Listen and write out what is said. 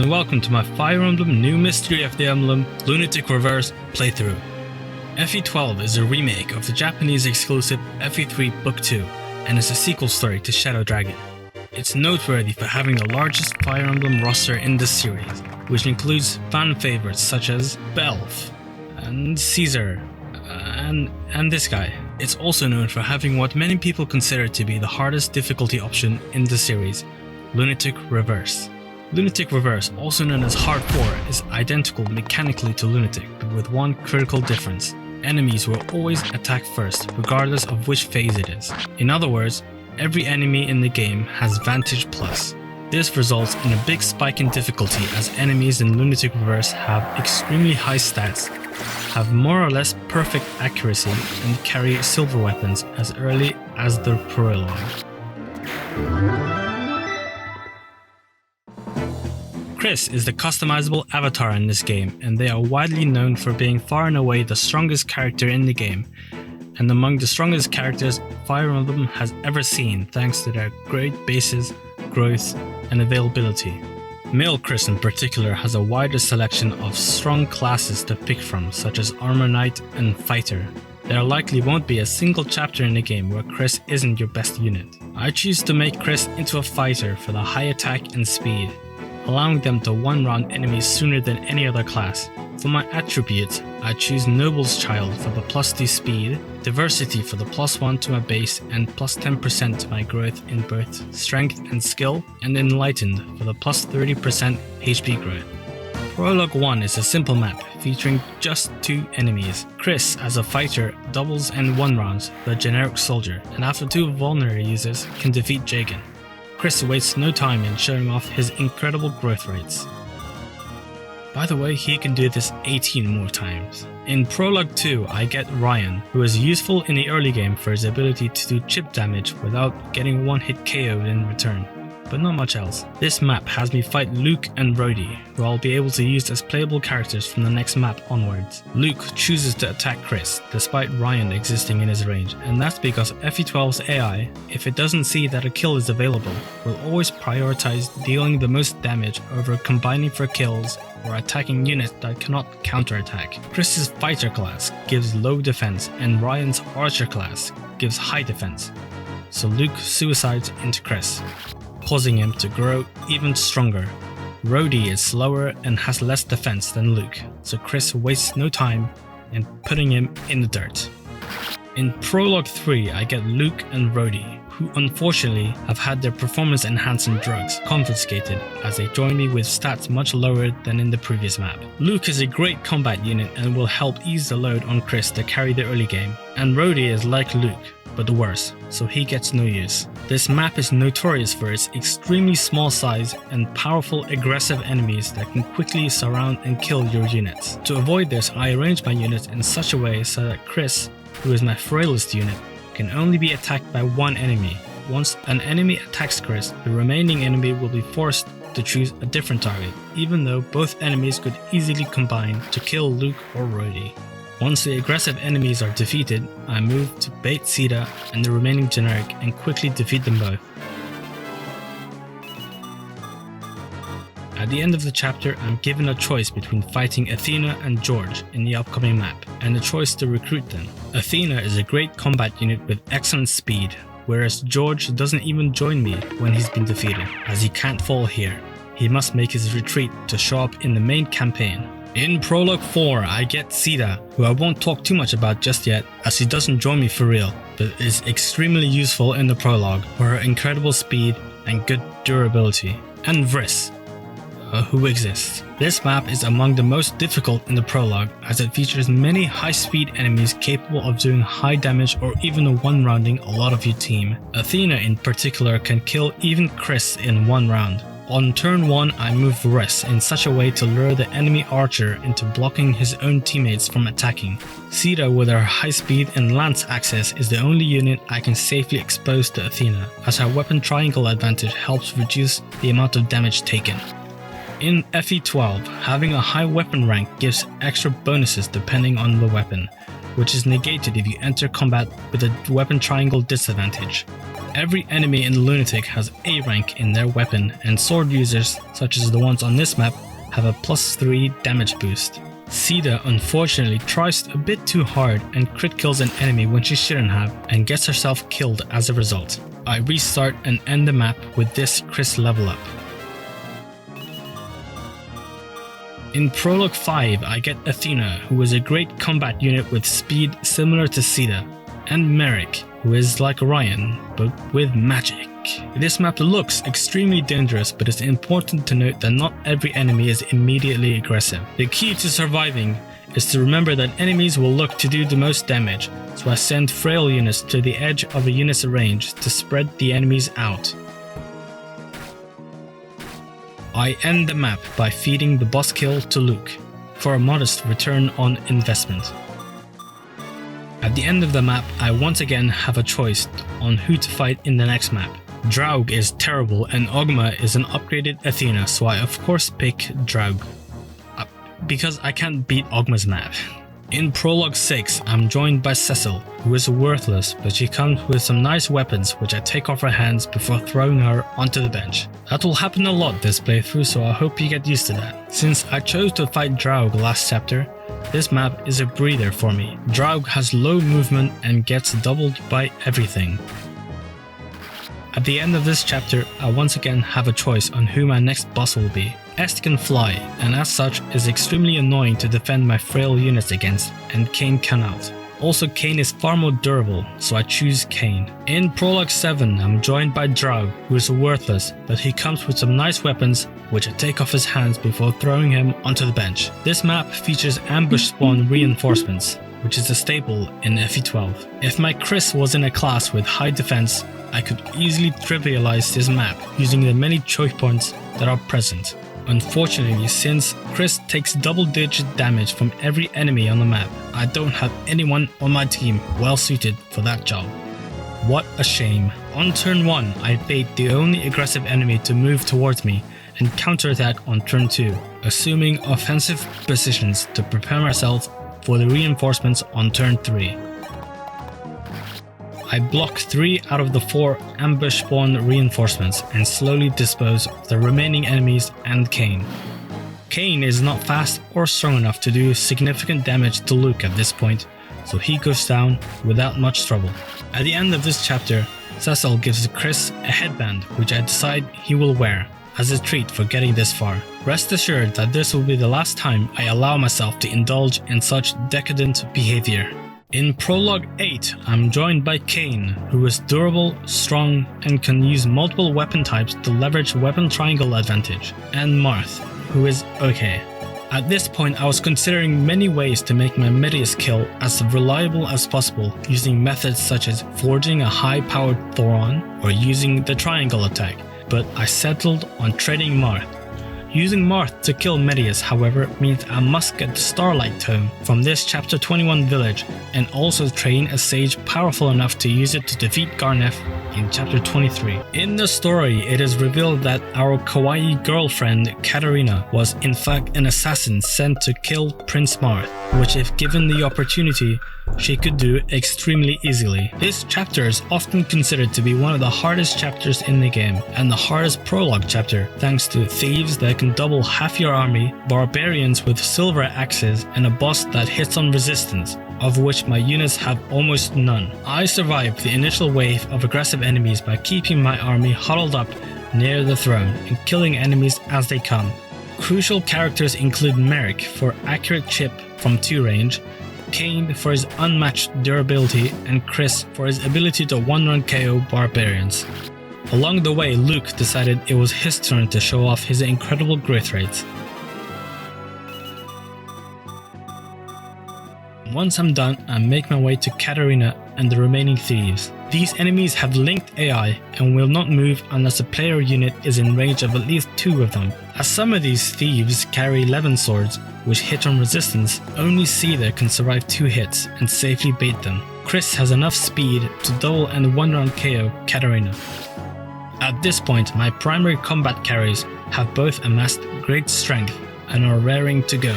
and welcome to my Fire Emblem New Mystery of the Emblem Lunatic Reverse playthrough. FE12 is a remake of the Japanese exclusive FE3 Book 2 and is a sequel story to Shadow Dragon. It's noteworthy for having the largest Fire Emblem roster in this series, which includes fan favorites such as Belf and Caesar and this guy. It's also known for having what many people consider to be the hardest difficulty option in the series, Lunatic Reverse. Lunatic Reverse, also known as Hard 4, is identical mechanically to Lunatic, but with one critical difference. Enemies will always attack first, regardless of which phase it is. In other words, every enemy in the game has Vantage Plus. This results in a big spike in difficulty as enemies in Lunatic Reverse have extremely high stats, have more or less perfect accuracy, and carry silver weapons as early as the Prologue. Chris is the customizable avatar in this game, and they are widely known for being far and away the strongest character in the game, and among the strongest characters Fire Emblem has ever seen thanks to their great bases, growth, and availability. Male Chris in particular has a wider selection of strong classes to pick from, such as Armor Knight and Fighter. There likely won't be a single chapter in the game where Chris isn't your best unit. I choose to make Chris into a fighter for the high attack and speed, allowing them to one-round enemies sooner than any other class. For my attributes, I choose Noble's Child for the +2 speed, Diversity for the +1 to my base and +10% to my growth in both strength and skill, and Enlightened for the +30% HP growth. Prologue 1 is a simple map featuring just 2 enemies. Chris as a fighter doubles and one-rounds the generic soldier, and after 2 vulnerary users can defeat Jagan. Chris wastes no time in showing off his incredible growth rates. By the way, he can do this 18 more times. In Prologue 2, I get Ryan, who is useful in the early game for his ability to do chip damage without getting one-hit KO'd in return, but not much else. This map has me fight Luke and Rhodey, who I'll be able to use as playable characters from the next map onwards. Luke chooses to attack Chris, despite Ryan existing in his range, and that's because FE12's AI, if it doesn't see that a kill is available, will always prioritize dealing the most damage over combining for kills or attacking units that cannot counterattack. Chris's fighter class gives low defense and Ryan's archer class gives high defense, so Luke suicides into Chris, causing him to grow even stronger. Rhodey is slower and has less defense than Luke, so Chris wastes no time in putting him in the dirt. In Prologue 3, I get Luke and Rhodey, who unfortunately have had their performance enhancing drugs confiscated as they join me with stats much lower than in the previous map. Luke is a great combat unit and will help ease the load on Chris to carry the early game, and Rhodey is like Luke, but worse, so he gets no use. This map is notorious for its extremely small size and powerful aggressive enemies that can quickly surround and kill your units. To avoid this, I arrange my units in such a way so that Chris, who is my frailest unit, can only be attacked by one enemy. Once an enemy attacks Chris, the remaining enemy will be forced to choose a different target, even though both enemies could easily combine to kill Luke or Rhodey. Once the aggressive enemies are defeated, I move to bait Sita and the remaining generic and quickly defeat them both. At the end of the chapter, I'm given a choice between fighting Athena and George in the upcoming map, and the choice to recruit them. Athena is a great combat unit with excellent speed, whereas George doesn't even join me when he's been defeated, as he can't fall here. He must make his retreat to show up in the main campaign. In Prologue 4, I get Sita, who I won't talk too much about just yet, as she doesn't join me for real, but is extremely useful in the Prologue for her incredible speed and good durability. And Vriss, who exists. This map is among the most difficult in the Prologue, as it features many high-speed enemies capable of doing high damage or even one-rounding a lot of your team. Athena in particular can kill even Chris in one round. On turn 1, I move Vriss in such a way to lure the enemy archer into blocking his own teammates from attacking. Sita with her high speed and lance access is the only unit I can safely expose to Athena, as her weapon triangle advantage helps reduce the amount of damage taken. In FE12, having a high weapon rank gives extra bonuses depending on the weapon, which is negated if you enter combat with a weapon triangle disadvantage. Every enemy in Lunatic has A rank in their weapon, and sword users, such as the ones on this map, have a +3 damage boost. Sida unfortunately tries a bit too hard and crit kills an enemy when she shouldn't have, and gets herself killed as a result. I restart and end the map with this Chris level up. In Prologue 5, I get Athena, who is a great combat unit with speed similar to Sida, and Merrick, who is like Orion, but with magic. This map looks extremely dangerous, but it's important to note that not every enemy is immediately aggressive. The key to surviving is to remember that enemies will look to do the most damage, so I send frail units to the edge of a unit's range to spread the enemies out. I end the map by feeding the boss kill to Luke, for a modest return on investment. At the end of the map, I once again have a choice on who to fight in the next map. Draug is terrible and Ogma is an upgraded Athena, so I of course pick Draug, because I can't beat Ogma's map. In Prologue 6, I'm joined by Cecil, who is worthless, but she comes with some nice weapons which I take off her hands before throwing her onto the bench. That will happen a lot this playthrough, so I hope you get used to that. Since I chose to fight Draug last chapter, this map is a breather for me. Draug has low movement and gets doubled by everything. At the end of this chapter, I once again have a choice on who my next boss will be. Est can fly, and as such is extremely annoying to defend my frail units against, and Kain cannot. Also, Kain is far more durable, so I choose Kain. In Prologue 7, I'm joined by Draug, who is worthless, but he comes with some nice weapons, which I take off his hands before throwing him onto the bench. This map features ambush spawn reinforcements, which is a staple in FE12. If my Chris was in a class with high defense, I could easily trivialize this map using the many choke points that are present. Unfortunately, since Chris takes double-digit damage from every enemy on the map, I don't have anyone on my team well suited for that job. What a shame. On turn 1, I bait the only aggressive enemy to move towards me and counterattack on turn 2, assuming offensive positions to prepare myself for the reinforcements on turn 3. I block 3 out of the 4 ambush spawn reinforcements and slowly dispose of the remaining enemies and Kain. Kain is not fast or strong enough to do significant damage to Luke at this point, so he goes down without much trouble. At the end of this chapter, Cecil gives Chris a headband which I decide he will wear as a treat for getting this far. Rest assured that this will be the last time I allow myself to indulge in such decadent behavior. In Prologue 8, I'm joined by Kain, who is durable, strong, and can use multiple weapon types to leverage weapon triangle advantage, and Marth, who is okay. At this point I was considering many ways to make my Medius kill as reliable as possible, using methods such as forging a high-powered Thoron or using the triangle attack, but I settled on trading Marth. Using Marth to kill Medius, however, means I must get the Starlight Tome from this Chapter 21 village and also train a sage powerful enough to use it to defeat Garneth in Chapter 23. In the story, it is revealed that our kawaii girlfriend Katarina was in fact an assassin sent to kill Prince Marth, which if given the opportunity, she could do extremely easily. This chapter is often considered to be one of the hardest chapters in the game, and the hardest prologue chapter, thanks to thieves that can double half your army, barbarians with silver axes, and a boss that hits on resistance, of which my units have almost none. I survived the initial wave of aggressive enemies by keeping my army huddled up near the throne and killing enemies as they come. Crucial characters include Merrick for accurate chip from 2 range, Kain for his unmatched durability, and Chris for his ability to one-run KO barbarians. Along the way, Luke decided it was his turn to show off his incredible growth rates. Once I'm done, I make my way to Katarina and the remaining thieves. These enemies have linked AI and will not move unless a player unit is in range of at least 2 of them. As some of these thieves carry 11 swords, which hit on resistance, only Sida can survive 2 hits and safely bait them. Chris has enough speed to double and one-round KO Katarina. At this point, my primary combat carries have both amassed great strength and are raring to go.